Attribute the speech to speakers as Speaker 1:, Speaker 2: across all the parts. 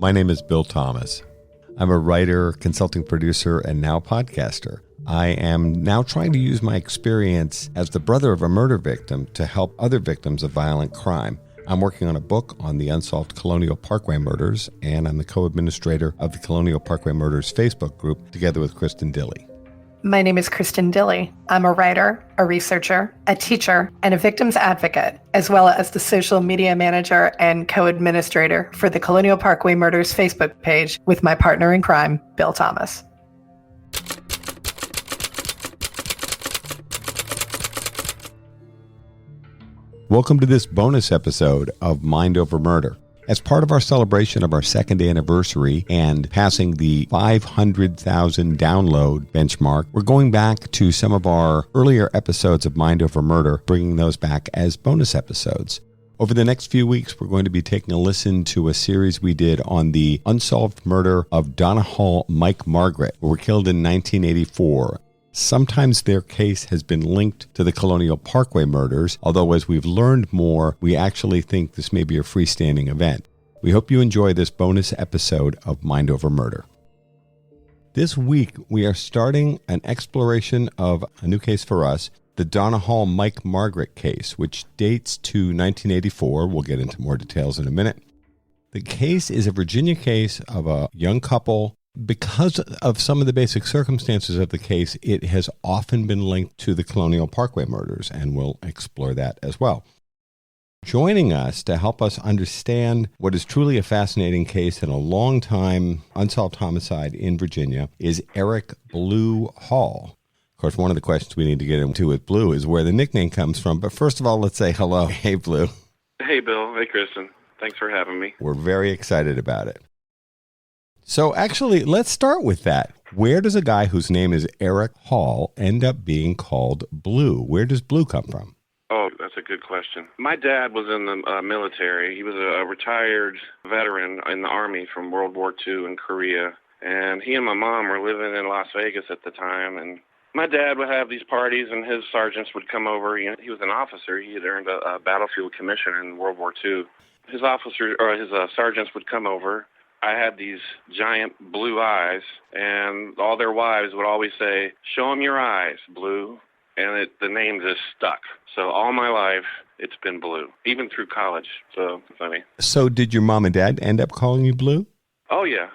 Speaker 1: My name is Bill Thomas. I'm a writer, consulting producer, and now podcaster. I am now trying to use my experience as the brother of a murder victim to help other victims of violent crime. I'm working on a book on the unsolved Colonial Parkway Murders, and I'm the co-administrator of the Colonial Parkway Murders Facebook group together with Kristin Dilley.
Speaker 2: My name is Kristin Dilley. I'm a writer, a researcher, a teacher, and a victims advocate, as well as the social media manager and co-administrator for the Colonial Parkway Murders Facebook page with my partner in crime, Bill Thomas.
Speaker 1: Welcome to this bonus episode of Mind Over Murder. As part of our celebration of our second anniversary and passing the 500,000 download benchmark, we're going back to some of our earlier episodes of Mind Over Murder, bringing those back as bonus episodes. Over the next few weeks, we're going to be taking a listen to a series we did on the unsolved murder of Donna Mike Margaret, who were killed in 1984. Sometimes their case has been linked to the Colonial Parkway murders, although as we've learned more, we actually think this may be a freestanding event. We hope you enjoy this bonus episode of Mind Over Murder. This week, we are starting an exploration of a new case for us, the Donna Mike Margaret case, which dates to 1984. We'll get into more details in a minute. The case is a Virginia case of a young couple. Because of some of the basic circumstances of the case, it has often been linked to the Colonial Parkway murders, and we'll explore that as well. Joining us to help us understand what is truly a fascinating case and a long-time unsolved homicide in Virginia is Eric Blue Hall. Of course, one of the questions we need to get into with Blue is where the nickname comes from. But first of all, let's say hello. Hey, Blue.
Speaker 3: Hey, Bill. Hey, Kristin. Thanks for having me.
Speaker 1: We're very excited about it. So actually, let's start with that. Where does a guy whose name is Eric Hall end up being called Blue? Where does Blue come from?
Speaker 3: Oh, that's a good question. My dad was in the military. He was a retired veteran in the Army from World War II in Korea. And he and my mom were living in Las Vegas at the time. And my dad would have these parties, and his sergeants would come over. You know, he was an officer. He had earned a battlefield commission in World War II. His sergeants would come over. I had these giant blue eyes, and all their wives would always say, "Show them your eyes, Blue." And the name just stuck. So all my life, it's been Blue, even through college. So funny.
Speaker 1: So did your mom and dad end up calling you Blue?
Speaker 3: Oh, yeah,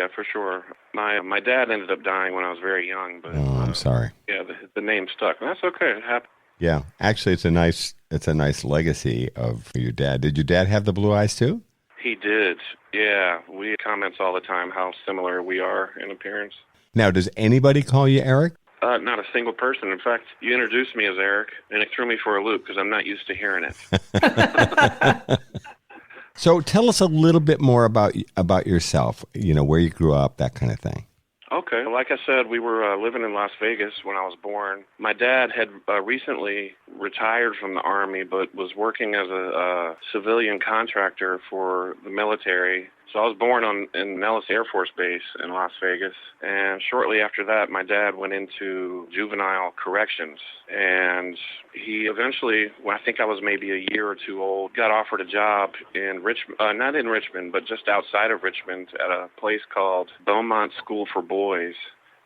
Speaker 3: for sure. My dad ended up dying when I was very young. But,
Speaker 1: I'm sorry.
Speaker 3: Yeah, the name stuck. And that's okay. It happened.
Speaker 1: Yeah, actually, it's a nice legacy of your dad. Did your dad have the blue eyes too?
Speaker 3: He did, yeah. We comments all the time how similar we are in appearance.
Speaker 1: Now, does anybody call you Eric?
Speaker 3: Not a single person. In fact, you introduced me as Eric, and it threw me for a loop because I'm not used to hearing it.
Speaker 1: So tell us a little bit more about yourself, where you grew up, that kind of thing.
Speaker 3: Okay. Like I said, we were living in Las Vegas when I was born. My dad had recently retired from the Army, but was working as a civilian contractor for the military. So I was born in Nellis Air Force Base in Las Vegas. And shortly after that, my dad went into juvenile corrections. And he eventually, when I think I was maybe a year or two old, got offered a job in Richmond, not in Richmond, but just outside of Richmond at a place called Beaumont School for Boys.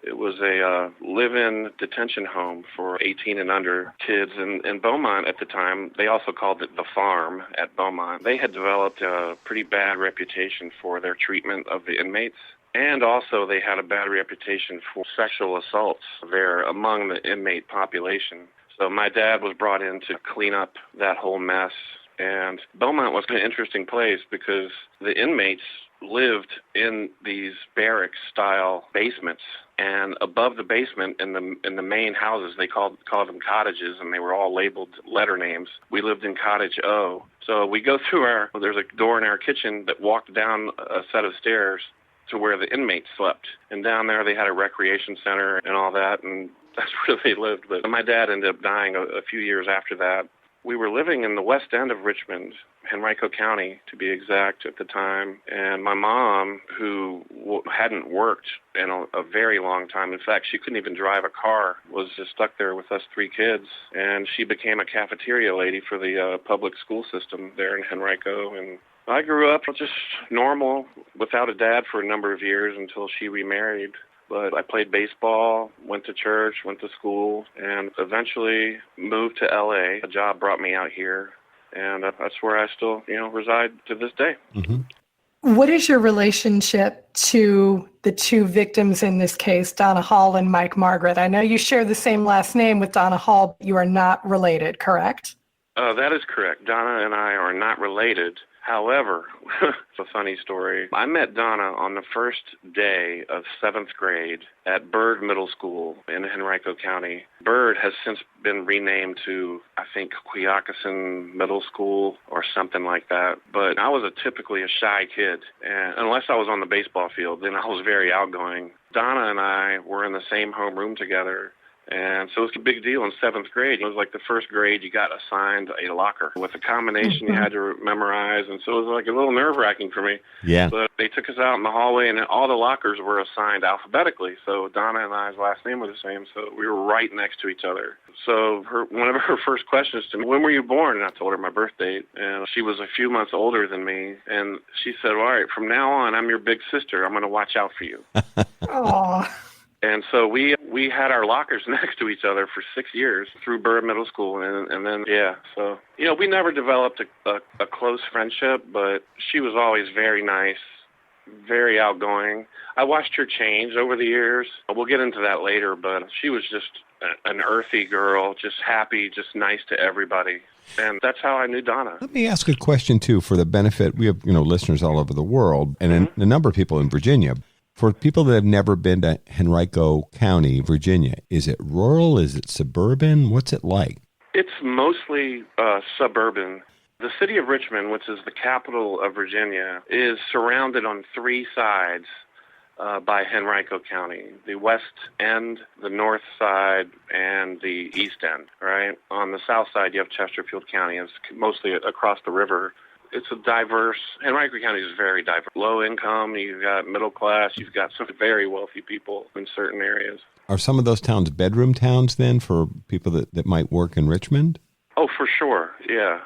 Speaker 3: It was a live-in detention home for 18 and under kids. And in Beaumont at the time, they also called it the farm at Beaumont. They had developed a pretty bad reputation for their treatment of the inmates. And also they had a bad reputation for sexual assaults there among the inmate population. So my dad was brought in to clean up that whole mess. And Beaumont was an interesting place because the inmates lived in these barrack-style basements. And above the basement, in the main houses, they called them cottages, and they were all labeled letter names. We lived in Cottage O. So we go through there's a door in our kitchen that walked down a set of stairs to where the inmates slept. And down there they had a recreation center and all that, and that's where they lived. But my dad ended up dying a few years after that. We were living in the west end of Richmond, Henrico County, to be exact, at the time. And my mom, who hadn't worked in a very long time, in fact, she couldn't even drive a car, was just stuck there with us three kids. And she became a cafeteria lady for the public school system there in Henrico. And I grew up just normal, without a dad for a number of years until she remarried. But I played baseball, went to church, went to school, and eventually moved to L.A. A job brought me out here, and that's where I still, reside to this day.
Speaker 1: Mm-hmm.
Speaker 2: What is your relationship to the two victims in this case, Donna Hall and Mike Margaret? I know you share the same last name with Donna Hall, but you are not related, correct?
Speaker 3: That is correct. Donna and I are not related. However, it's a funny story. I met Donna on the first day of 7th grade at Byrd Middle School in Henrico County. Byrd has since been renamed to, I think, Quioccasin Middle School or something like that. But I was typically a shy kid, and unless I was on the baseball field, then I was very outgoing. Donna and I were in the same homeroom together. And so it was a big deal in 7th grade. It was like the first grade you got assigned a locker with a combination you had to memorize. And so it was like a little nerve-wracking for me.
Speaker 1: Yeah.
Speaker 3: But they took us out in the hallway, and all the lockers were assigned alphabetically. So Donna and I's last name was the same, so we were right next to each other. So one of her first questions to me, when were you born? And I told her my birth date. And she was a few months older than me. And she said, well, all right, from now on, I'm your big sister. I'm going to watch out for you.
Speaker 2: Aww.
Speaker 3: And so we had our lockers next to each other for 6 years through Byrd Middle School. And then, so, we never developed a close friendship, but she was always very nice, very outgoing. I watched her change over the years. We'll get into that later, but she was just an earthy girl, just happy, just nice to everybody. And that's how I knew Donna.
Speaker 1: Let me ask a question, too, for the benefit. We have, listeners all over the world and a number of people in Virginia. For people that have never been to Henrico County, Virginia, is it rural? Is it suburban? What's it like?
Speaker 3: It's mostly suburban. The city of Richmond, which is the capital of Virginia, is surrounded on 3 sides by Henrico County. The west end, the north side, and the east end, right? On the south side, you have Chesterfield County. It's mostly across the river. It's a diverse, Henrico County is very diverse. Low income, you've got middle class, you've got some very wealthy people in certain areas.
Speaker 1: Are some of those towns bedroom towns then for people that might work in Richmond?
Speaker 3: Oh, for sure. Yeah.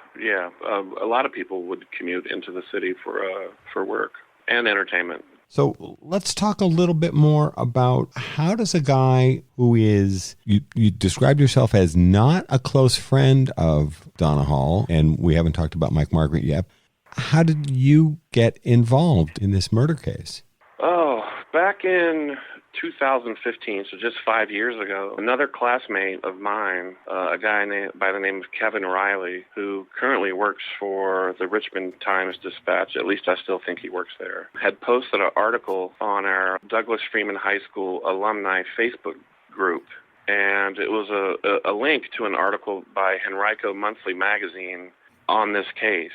Speaker 3: A lot of people would commute into the city for work and entertainment.
Speaker 1: So let's talk a little bit more about how does a guy who is, you described yourself as not a close friend of Donna Hall, and we haven't talked about Mike Margaret yet. How did you get involved in this murder case? Oh,
Speaker 3: back in 2015, so just 5 years ago, another classmate of mine, a guy by the name of Kevin Riley, who currently works for the Richmond Times-Dispatch, at least I still think he works there, had posted an article on our Douglas Freeman High School alumni Facebook group. And it was a link to an article by Henrico Monthly magazine on this case.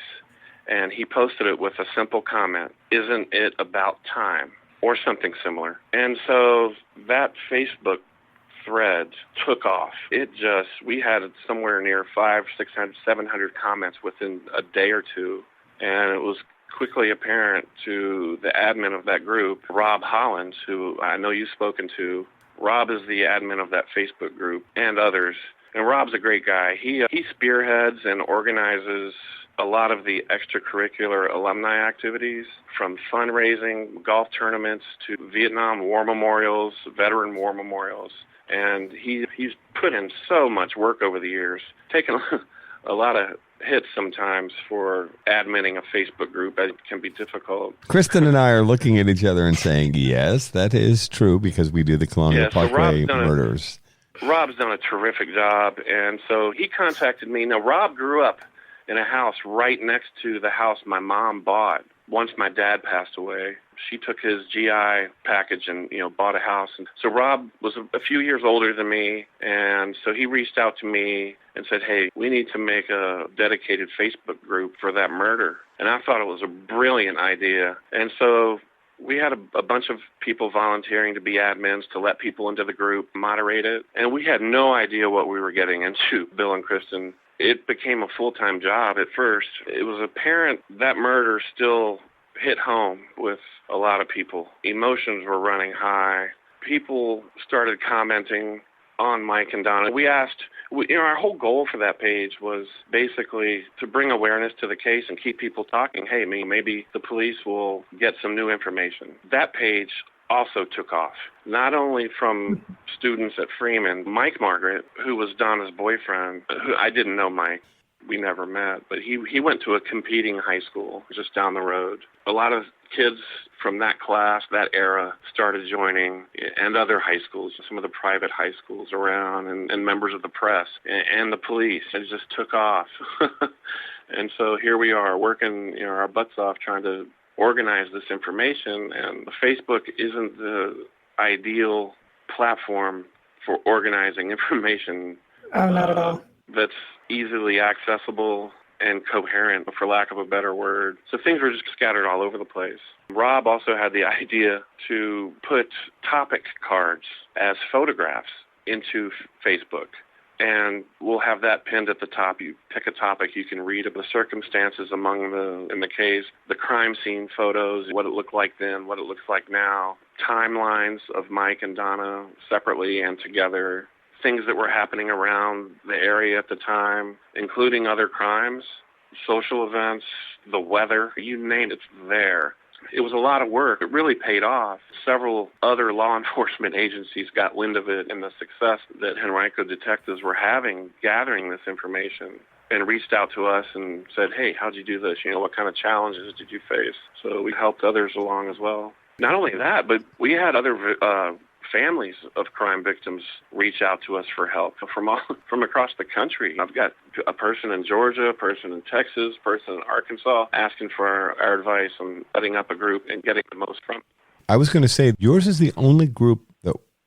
Speaker 3: And he posted it with a simple comment, "Isn't it about time?" or something similar. And so that Facebook thread took off. We had somewhere near 500, 600, 700 comments within a day or two. And it was quickly apparent to the admin of that group, Rob Hollins, who I know you've spoken to. Rob is the admin of that Facebook group and others. And Rob's a great guy. He spearheads and organizes a lot of the extracurricular alumni activities, from fundraising, golf tournaments, to Vietnam War memorials, veteran war memorials. And he's put in so much work over the years, taken a lot of hits sometimes for adminning a Facebook group. It can be difficult.
Speaker 1: Kristin and I are looking at each other and saying, yes, that is true, because we do the Colonial Parkway Murders.
Speaker 3: Rob's done a terrific job, and so he contacted me. Now, Rob grew up in a house right next to the house my mom bought once my dad passed away. She took his GI package and, bought a house. And so Rob was a few years older than me, and so he reached out to me and said, hey, we need to make a dedicated Facebook group for that murder. And I thought it was a brilliant idea. And so we had a bunch of people volunteering to be admins, to let people into the group, moderate it. And we had no idea what we were getting into, Bill and Kristin. It became a full-time job at first. It was apparent that murder still hit home with a lot of people. Emotions were running high. People started commenting on Mike and Donna. Our whole goal for that page was basically to bring awareness to the case and keep people talking. Hey, maybe the police will get some new information. That page also took off, not only from students at Freeman. Mike Margaret, who was Donna's boyfriend, who I didn't know Mike. We never met, but he went to a competing high school just down the road. A lot of kids from that class, that era, started joining, and other high schools, some of the private high schools around, and members of the press and the police. It just took off. And so here we are working our butts off trying to organize this information, and Facebook isn't the ideal platform for organizing information.
Speaker 2: Oh, not at all.
Speaker 3: That's easily accessible and coherent, for lack of a better word. So things were just scattered all over the place. Rob also had the idea to put topic cards as photographs into Facebook. And we'll have that pinned at the top. You pick a topic, you can read of the circumstances in the case, the crime scene photos, what it looked like then, what it looks like now, timelines of Mike and Donna separately and together, things that were happening around the area at the time, including other crimes, social events, the weather, you name it, it's there. It was a lot of work. It really paid off. Several other law enforcement agencies got wind of it and the success that Henrico detectives were having gathering this information, and reached out to us and said, hey, how'd you do this? What kind of challenges did you face? So we helped others along as well. Not only that, but we had other families of crime victims reach out to us for help from across the country. I've got a person in Georgia, a person in Texas, a person in Arkansas asking for our advice on setting up a group and getting the most from it.
Speaker 1: I was going to say, yours is the only group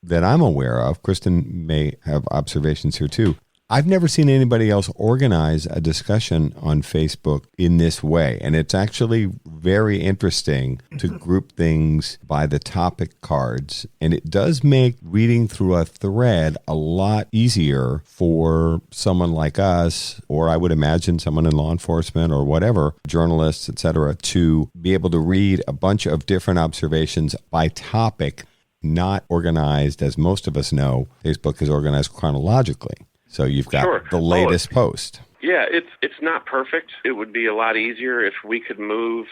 Speaker 1: that I'm aware of. Kristin may have observations here too. I've never seen anybody else organize a discussion on Facebook in this way. And it's actually very interesting to group things by the topic cards. And it does make reading through a thread a lot easier for someone like us, or I would imagine someone in law enforcement or whatever, journalists, etc., to be able to read a bunch of different observations by topic, not organized, as most of us know. Facebook is organized chronologically. So you've got the latest post.
Speaker 3: Yeah, it's not perfect. It would be a lot easier if we could move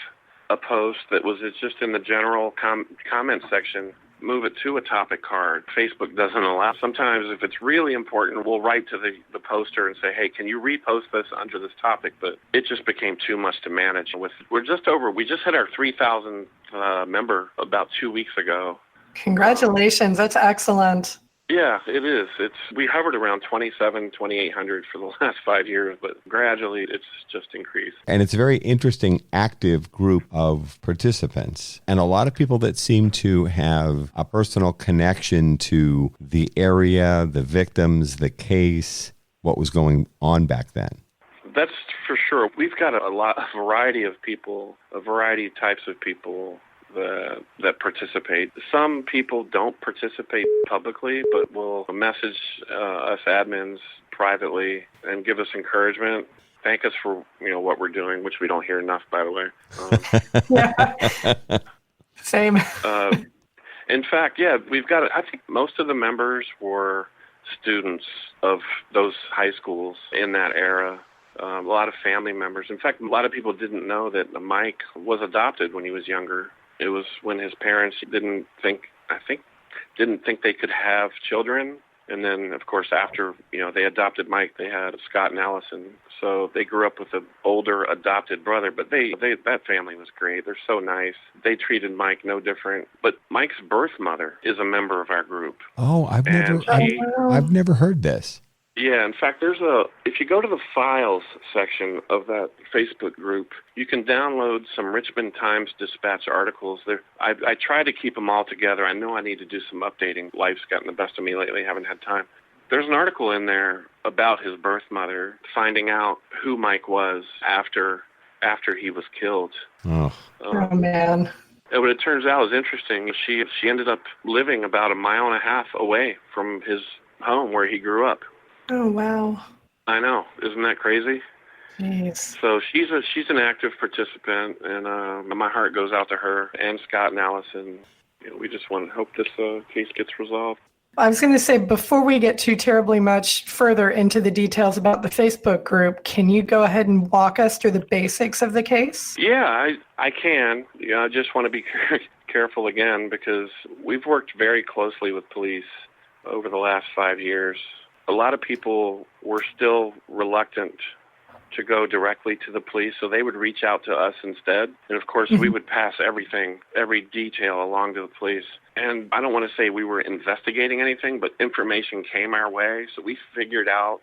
Speaker 3: a post that was just in the general comment section, move it to a topic card. Facebook doesn't allow. Sometimes if it's really important, we'll write to the poster and say, hey, can you repost this under this topic? But it just became too much to manage. We just hit our 3,000 member about 2 weeks ago.
Speaker 2: Congratulations. That's excellent.
Speaker 3: Yeah, it is. We hovered around 2,800 for the last 5 years, but gradually it's just increased.
Speaker 1: And it's a very interesting, active group of participants. And a lot of people that seem to have a personal connection to the area, the victims, the case, what was going on back then.
Speaker 3: That's for sure. We've got a variety of people, a variety of types of people that participate. Some people don't participate publicly, but will message us admins privately and give us encouragement. Thank us for what we're doing, which we don't hear enough, by the way.
Speaker 2: Same.
Speaker 3: In fact, we've got. I think most of the members were students of those high schools in that era. A lot of family members. In fact, a lot of people didn't know that Mike was adopted when he was younger. It was when his parents didn't think they could have children. And then, of course, after, they adopted Mike, they had Scott and Allison. So they grew up with an older adopted brother. But that family was great. They're so nice. They treated Mike no different. But Mike's birth mother is a member of our group.
Speaker 1: Oh, I've never heard this.
Speaker 3: Yeah, in fact, if you go to the files section of that Facebook group, you can download some Richmond Times-Dispatch articles. I try to keep them all together. I know I need to do some updating. Life's gotten the best of me lately. Haven't had time. There's an article in there about his birth mother, finding out who Mike was after he was killed.
Speaker 1: Oh,
Speaker 2: man.
Speaker 3: What it turns out is interesting. She ended up living about 1.5 miles away from his home where he grew up.
Speaker 2: Oh, wow.
Speaker 3: I know. Isn't that crazy?
Speaker 2: Jeez.
Speaker 3: So she's an active participant, and my heart goes out to her and Scott and Allison. We just want to hope this case gets resolved.
Speaker 2: I was going to say, before we get too terribly much further into the details about the Facebook group, can you go ahead and walk us through the basics of the case?
Speaker 3: Yeah, I can. I just want to be careful again because we've worked very closely with police over the last 5 years. A lot of people were still reluctant to go directly to the police, so they would reach out to us instead. And of course, we would pass everything, every detail along to the police. And I don't want to say we were investigating anything, but information came our way, so we figured out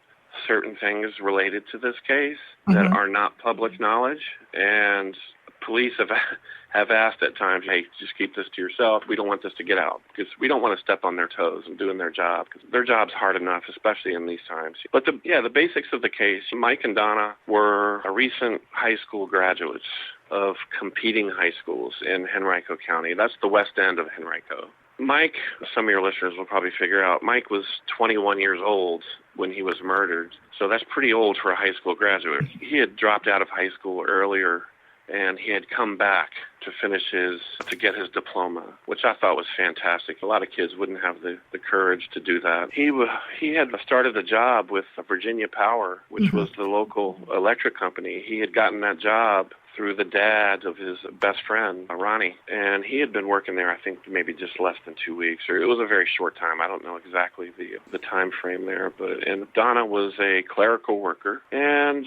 Speaker 3: certain things related to this case that are not public knowledge. And police have asked at times, hey, just keep this to yourself. We don't want this to get out because we don't want to step on their toes and doing their job because their job's hard enough, especially in these times. But the basics of the case, Mike and Donna were recent high school graduates of competing high schools in Henrico County. That's the west end of Henrico. Mike, some of your listeners will probably figure out, Mike was 21 years old when he was murdered. So that's pretty old for a high school graduate. He had dropped out of high school earlier, and he had come back to get his diploma, which I thought was fantastic. A lot of kids wouldn't have the courage to do that. He had started a job with Virginia Power, which was the local electric company. He had gotten that job through the dad of his best friend, Ronnie, and he had been working there, I think, maybe just less than 2 weeks, or it was a very short time. I don't know exactly the time frame there, and Donna was a clerical worker, and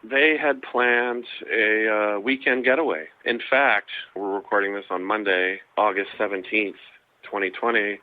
Speaker 3: they had planned a weekend getaway. In fact, we're recording this on Monday, August 17th, 2020.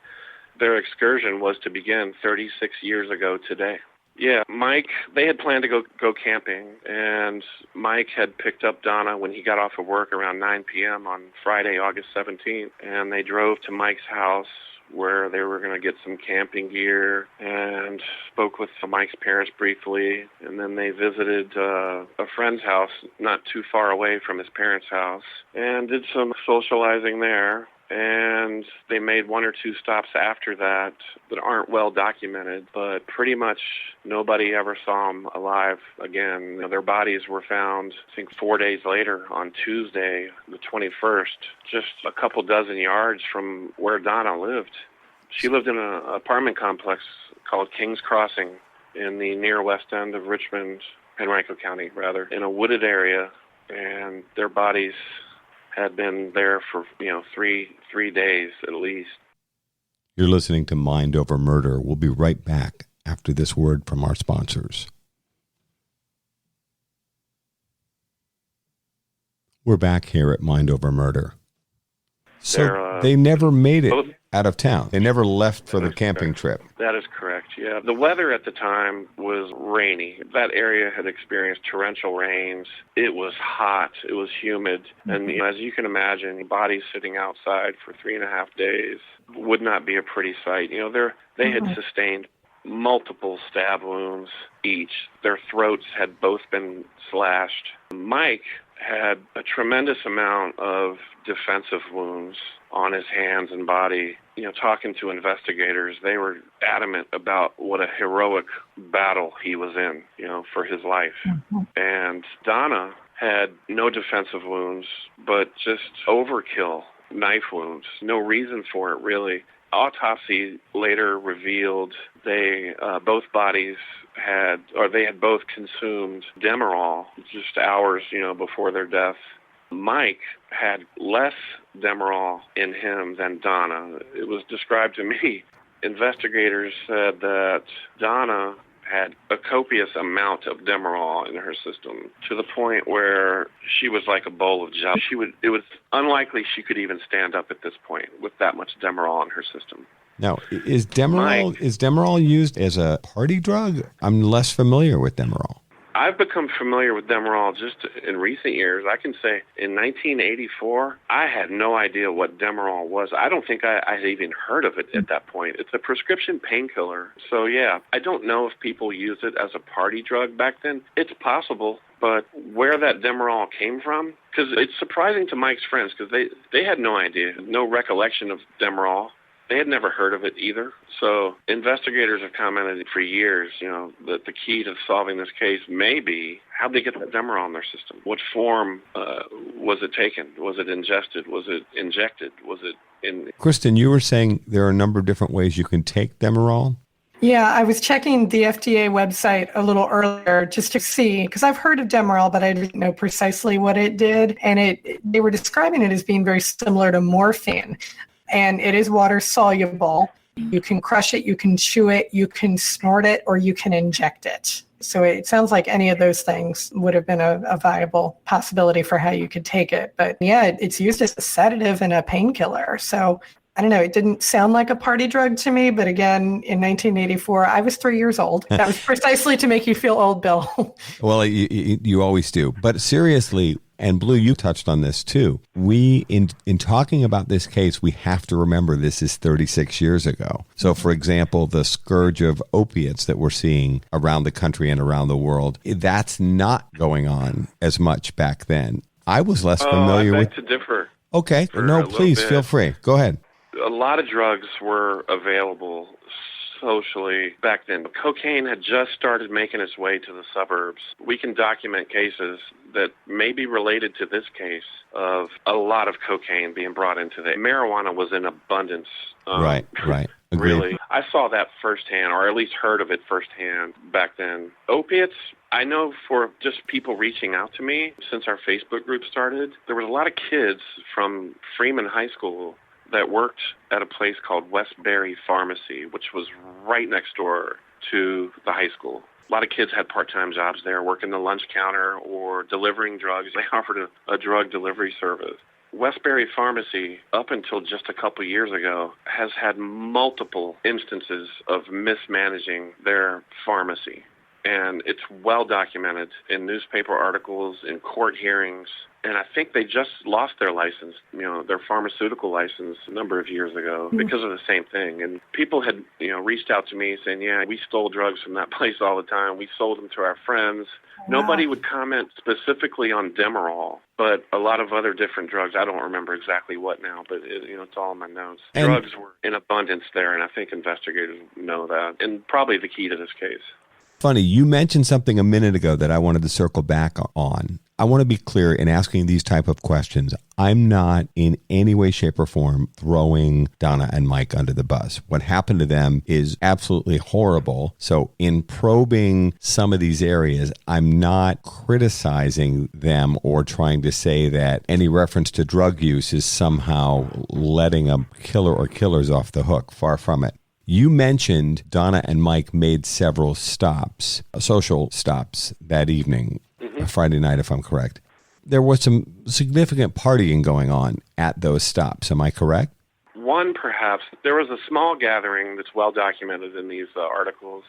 Speaker 3: Their excursion was to begin 36 years ago today. Yeah, Mike, they had planned to go camping, and Mike had picked up Donna when he got off of work around 9 p.m. on Friday, August 17th, and they drove to Mike's house where they were going to get some camping gear and spoke with Mike's parents briefly, and then they visited a friend's house not too far away from his parents' house and did some socializing there. And they made one or two stops after that aren't well documented, but pretty much nobody ever saw them alive again. Their bodies were found, I think, 4 days later on Tuesday, the 21st, just a couple dozen yards from where Donna lived. She lived in an apartment complex called King's Crossing in the near west end of Richmond, Henrico County, rather, in a wooded area, and their bodies had been there for, three days at least.
Speaker 1: You're listening to Mind Over Murder. We'll be right back after this word from our sponsors. We're back here at Mind Over Murder. So they never made it out of town. They never left for the camping trip.
Speaker 3: That is correct, yeah. The weather at the time was rainy. That area had experienced torrential rains. It was hot. It was humid. And as you can imagine, bodies sitting outside for 3.5 days would not be a pretty sight. They had sustained multiple stab wounds each. Their throats had both been slashed. Mike had a tremendous amount of defensive wounds on his hands and body. Talking to investigators, they were adamant about what a heroic battle he was in, for his life. And Donna had no defensive wounds, but just overkill knife wounds. No reason for it, really. Autopsy later revealed both bodies had both consumed Demerol just hours, before their death. Mike had less Demerol in him than Donna. It was described to me. Investigators said that Donna had a copious amount of Demerol in her system to the point where she was like a bowl of jelly. It was unlikely she could even stand up at this point with that much Demerol in her system.
Speaker 1: Now, is Demerol used as a party drug? I'm less familiar with Demerol.
Speaker 3: I've become familiar with Demerol just in recent years. I can say in 1984, I had no idea what Demerol was. I don't think I had even heard of it at that point. It's a prescription painkiller. So, yeah, I don't know if people used it as a party drug back then. It's possible, but where that Demerol came from, because it's surprising to Mike's friends because they had no idea, no recollection of Demerol. They had never heard of it either. So investigators have commented for years, that the key to solving this case may be how'd they get that Demerol in their system? What form was it taken? Was it ingested? Was it injected? Was it
Speaker 1: Kristin, you were saying there are a number of different ways you can take Demerol?
Speaker 2: Yeah, I was checking the FDA website a little earlier just to see, because I've heard of Demerol, but I didn't know precisely what it did. And they were describing it as being very similar to morphine. And it is water soluble. You can crush it, you can chew it, you can snort it, or you can inject it. So it sounds like any of those things would have been a viable possibility for how you could take it. But yeah, it's used as a sedative and a painkiller. So I don't know, it didn't sound like a party drug to me, but again, in 1984, I was 3 years old. That was precisely to make you feel old, Bill.
Speaker 1: Well, you always do. But seriously, and Blue, you touched on this too. We, in talking about this case, we have to remember this is 36 years ago. So, for example, the scourge of opiates that we're seeing around the country and around the world, that's not going on as much back then. I was less familiar with...
Speaker 3: to differ.
Speaker 1: Okay. No, please, feel free. Go ahead.
Speaker 3: A lot of drugs were available socially back then. Cocaine had just started making its way to the suburbs. We can document cases that may be related to this case of a lot of cocaine being brought into the marijuana was in abundance.
Speaker 1: Right. Agreed.
Speaker 3: Really. I saw that firsthand, or at least heard of it firsthand back then. Opiates, I know for just people reaching out to me since our Facebook group started, there was a lot of kids from Freeman High School that worked at a place called Westbury Pharmacy, which was right next door to the high school. A lot of kids had part-time jobs there, working the lunch counter or delivering drugs. They offered a drug delivery service. Westbury Pharmacy, up until just a couple years ago, has had multiple instances of mismanaging their pharmacy. And it's well documented in newspaper articles, in court hearings. And I think they just lost their license, their pharmaceutical license a number of years ago because of the same thing. And people had, reached out to me saying, yeah, we stole drugs from that place all the time. We sold them to our friends. Wow. Nobody would comment specifically on Demerol, but a lot of other different drugs. I don't remember exactly what now, but it's all in my notes.
Speaker 1: And
Speaker 3: drugs were in abundance there, and I think investigators know that. And probably the key to this case.
Speaker 1: Funny, you mentioned something a minute ago that I wanted to circle back on. I want to be clear in asking these type of questions. I'm not in any way, shape, or form throwing Donna and Mike under the bus. What happened to them is absolutely horrible. So in probing some of these areas, I'm not criticizing them or trying to say that any reference to drug use is somehow letting a killer or killers off the hook. Far from it. You mentioned Donna and Mike made several stops, social stops that evening, Friday night, if I'm correct. There was some significant partying going on at those stops. Am I correct?
Speaker 3: One, perhaps. There was a small gathering that's well documented in these articles.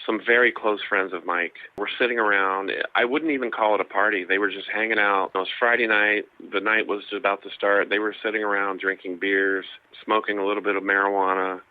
Speaker 3: Some very close friends of Mike were sitting around. I wouldn't even call it a party. They were just hanging out. It was Friday night. The night was about to start. They were sitting around drinking beers, smoking a little bit of marijuana.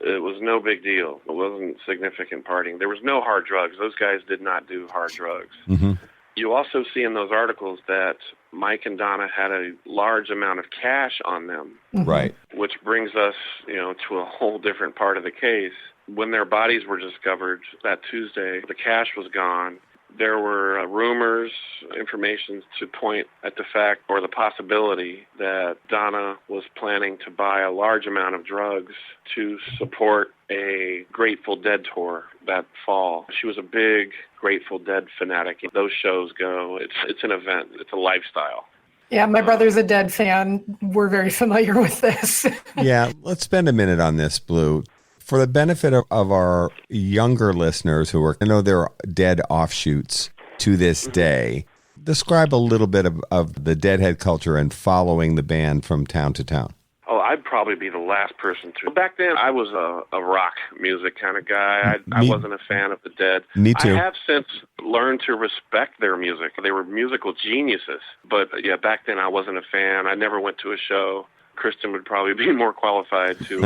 Speaker 3: It was no big deal. It wasn't significant partying. There was no hard drugs. Those guys did not do hard drugs.
Speaker 1: Mm-hmm.
Speaker 3: You also see in those articles that Mike and Donna had a large amount of cash on them.
Speaker 1: Right.
Speaker 3: Which brings us, to a whole different part of the case. When their bodies were discovered that Tuesday, the cash was gone. There were rumors, information to point at the fact or the possibility that Donna was planning to buy a large amount of drugs to support a Grateful Dead tour that fall. She was a big Grateful Dead fanatic. Those shows go. It's an event. It's a lifestyle.
Speaker 2: Yeah, my brother's a Dead fan. We're very familiar with this.
Speaker 1: Yeah, let's spend a minute on this, Blue. For the benefit of our younger listeners I know there are Dead offshoots to this day, describe a little bit of the Deadhead culture and following the band from town to town.
Speaker 3: Oh, I'd probably be the last person to. Back then, I was a rock music kind of guy. I wasn't a fan of the Dead.
Speaker 1: Me too.
Speaker 3: I have since learned to respect their music. They were musical geniuses. But, yeah, back then I wasn't a fan. I never went to a show. Kristin would probably be more qualified to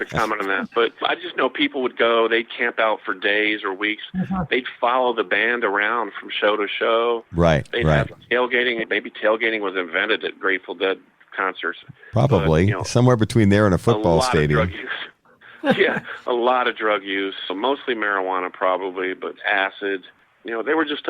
Speaker 3: comment on that. But I just know people would go, they'd camp out for days or weeks. They'd follow the band around from show to show.
Speaker 1: Right,
Speaker 3: They'd have tailgating. Maybe tailgating was invented at Grateful Dead concerts.
Speaker 1: Probably. But, somewhere between there and a football stadium.
Speaker 3: A lot of drug use. Yeah, a lot of drug use. So mostly marijuana probably, but acid. They were just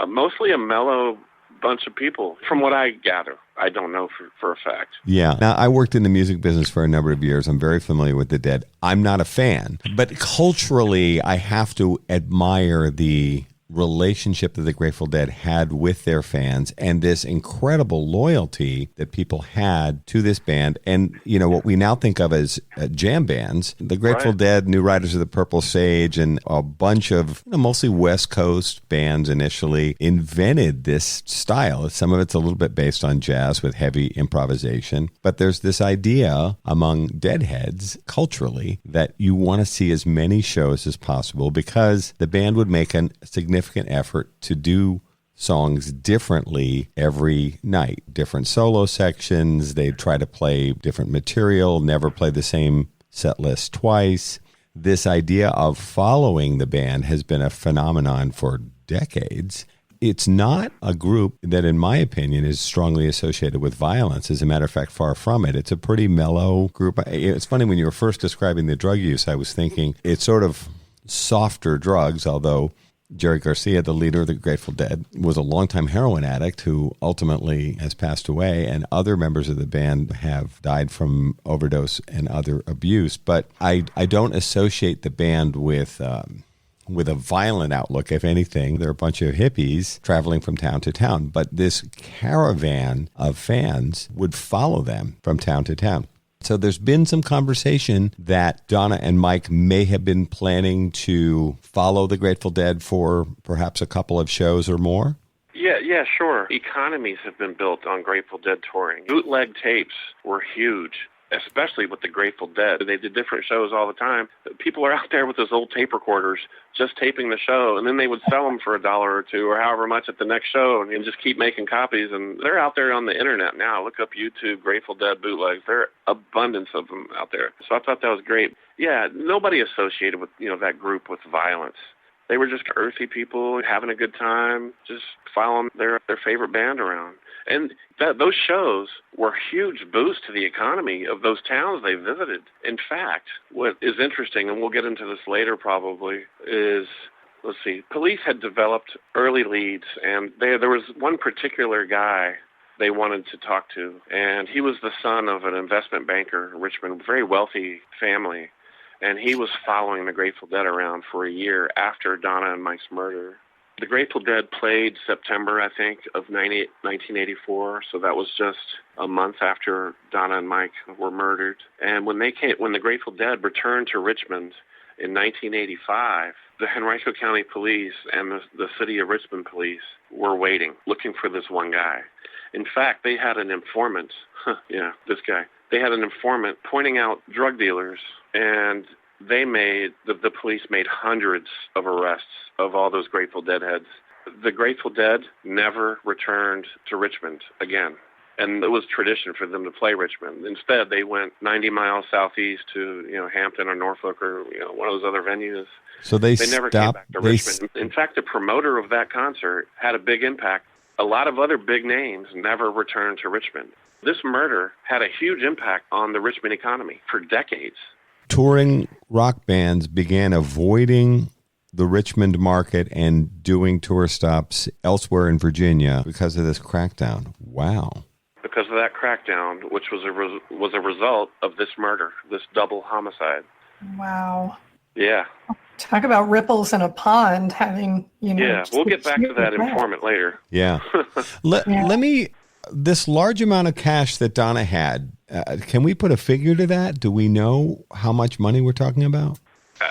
Speaker 3: mostly a mellow bunch of people, from what I gather. I don't know for a fact.
Speaker 1: Yeah. Now, I worked in the music business for a number of years. I'm very familiar with the Dead. I'm not a fan, but culturally, I have to admire the relationship that the Grateful Dead had with their fans and this incredible loyalty that people had to this band. And, you know, what we now think of as jam bands, the Grateful Dead, New Riders of the Purple Sage, and a bunch of mostly West Coast bands initially invented this style. Some of it's a little bit based on jazz with heavy improvisation. But there's this idea among Deadheads culturally that you want to see as many shows as possible because the band would make a significant effort to do songs differently every night, different solo sections. They'd try to play different material, never play the same set list twice. This idea of following the band has been a phenomenon for decades. It's not a group that, in my opinion, is strongly associated with violence. As a matter of fact, far from it. It's a pretty mellow group. It's funny, when you were first describing the drug use, I was thinking it's sort of softer drugs, although Jerry Garcia, the leader of the Grateful Dead, was a longtime heroin addict who ultimately has passed away, and other members of the band have died from overdose and other abuse. But I don't associate the band with a violent outlook. If anything, they're a bunch of hippies traveling from town to town. But this caravan of fans would follow them from town to town. So there's been some conversation that Donna and Mike may have been planning to follow the Grateful Dead for perhaps a couple of shows or more.
Speaker 3: Yeah, sure. Economies have been built on Grateful Dead touring. Bootleg tapes were huge, especially with the Grateful Dead. They did different shows all the time. People are out there with those old tape recorders just taping the show, and then they would sell them for $1 or $2 or however much at the next show and just keep making copies. And they're out there on the internet now. Look up YouTube, Grateful Dead bootlegs. There are abundance of them out there. So I thought that was great. Yeah, nobody associated with that group with violence. They were just earthy people having a good time, just following their favorite band around. And those shows were a huge boost to the economy of those towns they visited. In fact, what is interesting, and we'll get into this later probably, is, police had developed early leads, and there was one particular guy they wanted to talk to, and he was the son of an investment banker in Richmond, very wealthy family, and he was following the Grateful Dead around for a year after Donna and Mike's murder. The Grateful Dead played September, I think, of 1984, so that was just a month after Donna and Mike were murdered. And when the Grateful Dead returned to Richmond in 1985, the Henrico County Police and the City of Richmond Police were waiting, looking for this one guy. In fact, they had an informant, this guy. They had an informant pointing out drug dealers, and the police made hundreds of arrests of all those Grateful Dead heads. The Grateful Dead never returned to Richmond again. And it was tradition for them to play Richmond. Instead, they went 90 miles southeast to, Hampton or Norfolk or, one of those other venues.
Speaker 1: So they
Speaker 3: never came back to Richmond. In fact, the promoter of that concert had a big impact. A lot of other big names never returned to Richmond. This murder had a huge impact on the Richmond economy for decades.
Speaker 1: Touring rock bands began avoiding the Richmond market and doing tour stops elsewhere in Virginia because of this crackdown. Wow.
Speaker 3: Because of that crackdown, which was a result of this murder, this double homicide.
Speaker 2: Wow.
Speaker 3: Yeah.
Speaker 2: Talk about ripples in a pond having,
Speaker 3: Yeah, we'll get back to that informant later.
Speaker 1: Yeah. Let me, this large amount of cash that Donna had, can we put a figure to that? Do we know how much money we're talking about?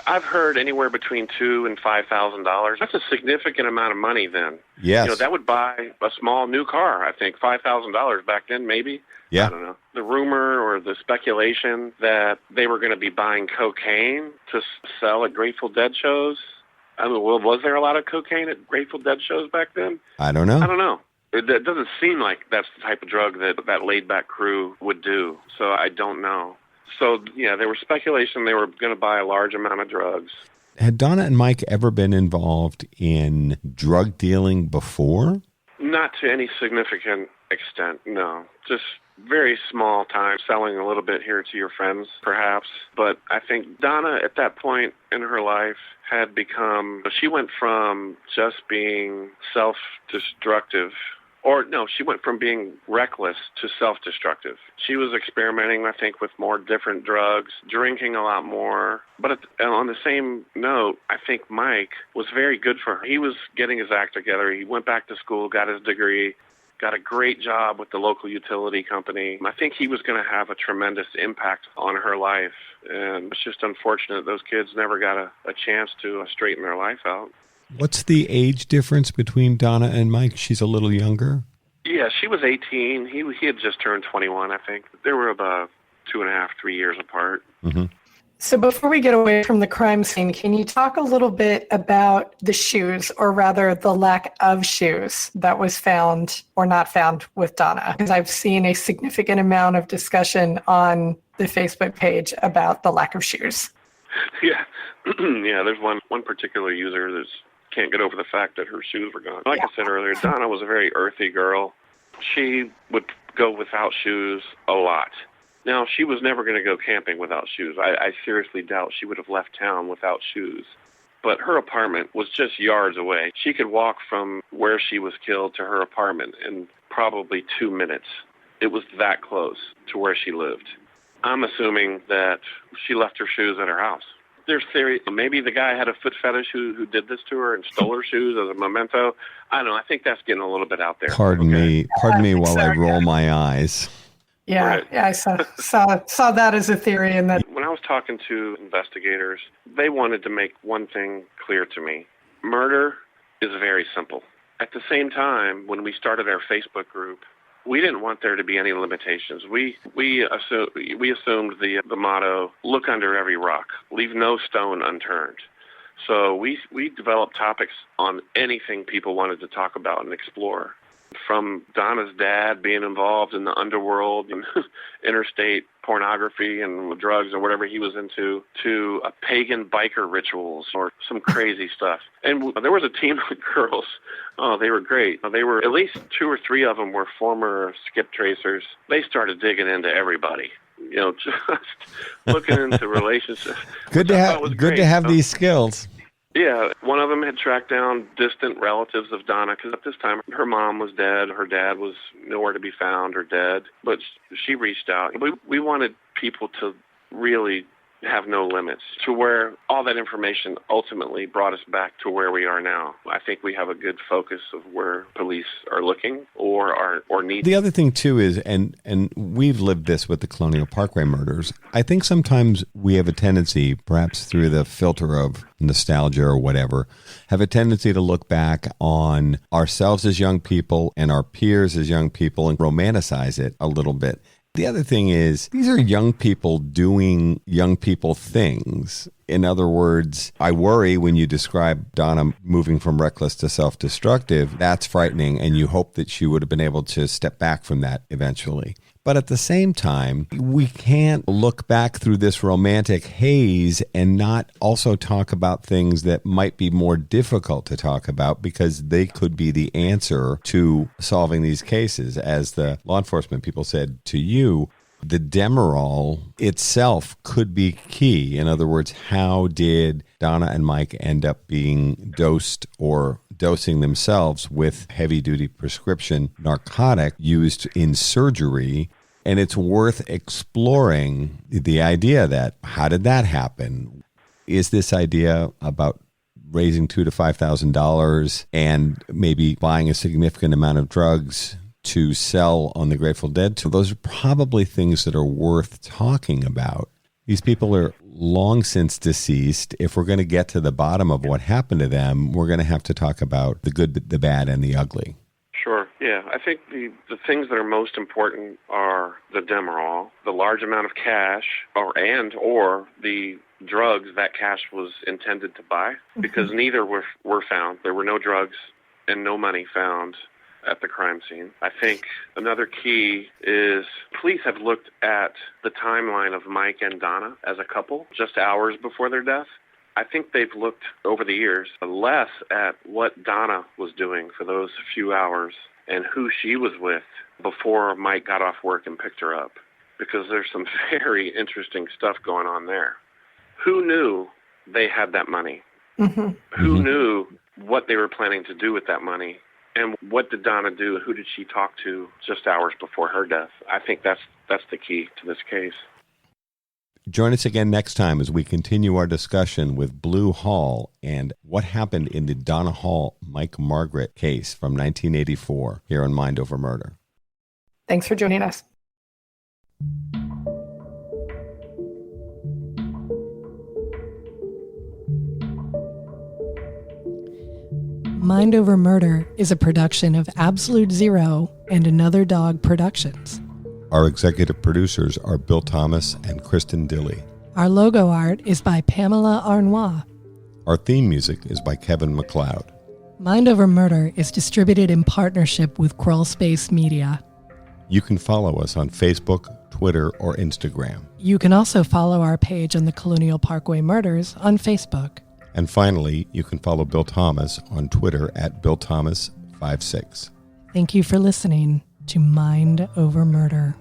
Speaker 3: I've heard anywhere between $2,000 and $5,000. That's a significant amount of money then.
Speaker 1: Yes.
Speaker 3: That would buy a small new car, I think. $5,000 back then, maybe.
Speaker 1: Yeah.
Speaker 3: I don't know. The rumor or the speculation that they were going to be buying cocaine to sell at Grateful Dead shows. I mean, was there a lot of cocaine at Grateful Dead shows back then?
Speaker 1: I don't know.
Speaker 3: It doesn't seem like that's the type of drug that laid-back crew would do, so I don't know. So, there was speculation they were going to buy a large amount of drugs.
Speaker 1: Had Donna and Mike ever been involved in drug dealing before?
Speaker 3: Not to any significant extent, no. Just very small time, selling a little bit here to your friends, perhaps. But I think Donna, at that point in her life, she went from just being self-destructive Or no, she went from being reckless to self-destructive. She was experimenting, I think, with more different drugs, drinking a lot more. But on the same note, I think Mike was very good for her. He was getting his act together. He went back to school, got his degree, got a great job with the local utility company. I think he was going to have a tremendous impact on her life. And it's just unfortunate those kids never got a chance to straighten their life out.
Speaker 1: What's the age difference between Donna and Mike? She's a little younger?
Speaker 3: Yeah, she was 18. He had just turned 21, I think. They were about 2.5, 3 years apart.
Speaker 1: Mm-hmm.
Speaker 2: So before we get away from the crime scene, can you talk a little bit about the shoes, or rather the lack of shoes that was found or not found with Donna? Because I've seen a significant amount of discussion on the Facebook page about the lack of shoes.
Speaker 3: Yeah. Yeah, there's one particular user that's can't get over the fact that her shoes were gone. Like I said earlier, Donna was a very earthy girl. She would go without shoes a lot. Now, she was never going to go camping without shoes. I seriously doubt she would have left town without shoes. But her apartment was just yards away. She could walk from where she was killed to her apartment in probably 2 minutes. It was that close to where she lived. I'm assuming that she left her shoes at her house. There's theory, maybe the guy had a foot fetish who did this to her and stole her shoes as a memento. I don't know. I think that's getting a little bit out there.
Speaker 1: Pardon me while I roll my eyes.
Speaker 2: Yeah,
Speaker 3: Right.
Speaker 2: yeah, I saw that as a theory. And that
Speaker 3: When I was talking to investigators, they wanted to make one thing clear to me. Murder is very simple. At the same time, when we started our Facebook group, we didn't want there to be any limitations. We assumed the motto, look under every rock, leave no stone unturned. So we developed topics on anything people wanted to talk about and explore. From Donna's dad being involved in the underworld and interstate pornography and drugs or whatever he was into, to pagan biker rituals or some crazy stuff. And there was a team of girls. Oh, they were great. They were, at least 2 or 3 of them were former skip tracers. They started digging into everybody. You know, just looking into relationships.
Speaker 1: Good to have these skills.
Speaker 3: Yeah, one of them had tracked down distant relatives of Donna, because at this time her mom was dead, her dad was nowhere to be found or dead, but she reached out. We wanted people to really have no limits, to where all that information ultimately brought us back to where we are now. I think we have a good focus of where police are looking or need.
Speaker 1: The other thing too is, and we've lived this with the Colonial Parkway murders, I think sometimes we have a tendency, perhaps through the filter of nostalgia or whatever, have a tendency to look back on ourselves as young people and our peers as young people and romanticize it a little bit. The other thing is, these are young people doing young people things. In other words, I worry when you describe Donna moving from reckless to self-destructive, that's frightening, and you hope that she would have been able to step back from that eventually. But at the same time, we can't look back through this romantic haze and not also talk about things that might be more difficult to talk about, because they could be the answer to solving these cases. As the law enforcement people said to you, the Demerol itself could be key. In other words, how did Donna and Mike end up being dosed or dosing themselves with heavy-duty prescription narcotic used in surgery? And it's worth exploring the idea that, how did that happen? Is this idea about raising $2,000 to $5,000 and maybe buying a significant amount of drugs to sell on the Grateful Dead? So those are probably things that are worth talking about. These people are long since deceased. If we're going to get to the bottom of what happened to them, we're going to have to talk about the good, the bad, and the ugly.
Speaker 3: Sure. Yeah, I think the things that are most important are the Demerol, the large amount of cash, or the drugs that cash was intended to buy, because neither were found. There were no drugs and no money found at the crime scene. I think another key is police have looked at the timeline of Mike and Donna as a couple just hours before their death. I think they've looked over the years less at what Donna was doing for those few hours and who she was with before Mike got off work and picked her up, because there's some very interesting stuff going on there. Who knew they had that money? Mm-hmm. Who knew what they were planning to do with that money And what did Donna do? Who did she talk to just hours before her death? I think that's the key to this case.
Speaker 1: Join us again next time as we continue our discussion with Blue Hall and what happened in the Donna Hall, Mike Margaret case from 1984 here on Mind Over Murder.
Speaker 2: Thanks for joining us.
Speaker 4: Mind Over Murder is a production of Absolute Zero and Another Dog Productions.
Speaker 1: Our executive producers are Bill Thomas and Kristin Dilley.
Speaker 4: Our logo art is by Pamela Arnois.
Speaker 1: Our theme music is by Kevin MacLeod.
Speaker 4: Mind Over Murder is distributed in partnership with Crawl Space Media.
Speaker 1: You can follow us on Facebook, Twitter, or Instagram.
Speaker 4: You can also follow our page on the Colonial Parkway Murders on Facebook.
Speaker 1: And finally, you can follow Bill Thomas on Twitter at BillThomas56.
Speaker 4: Thank you for listening to Mind Over Murder.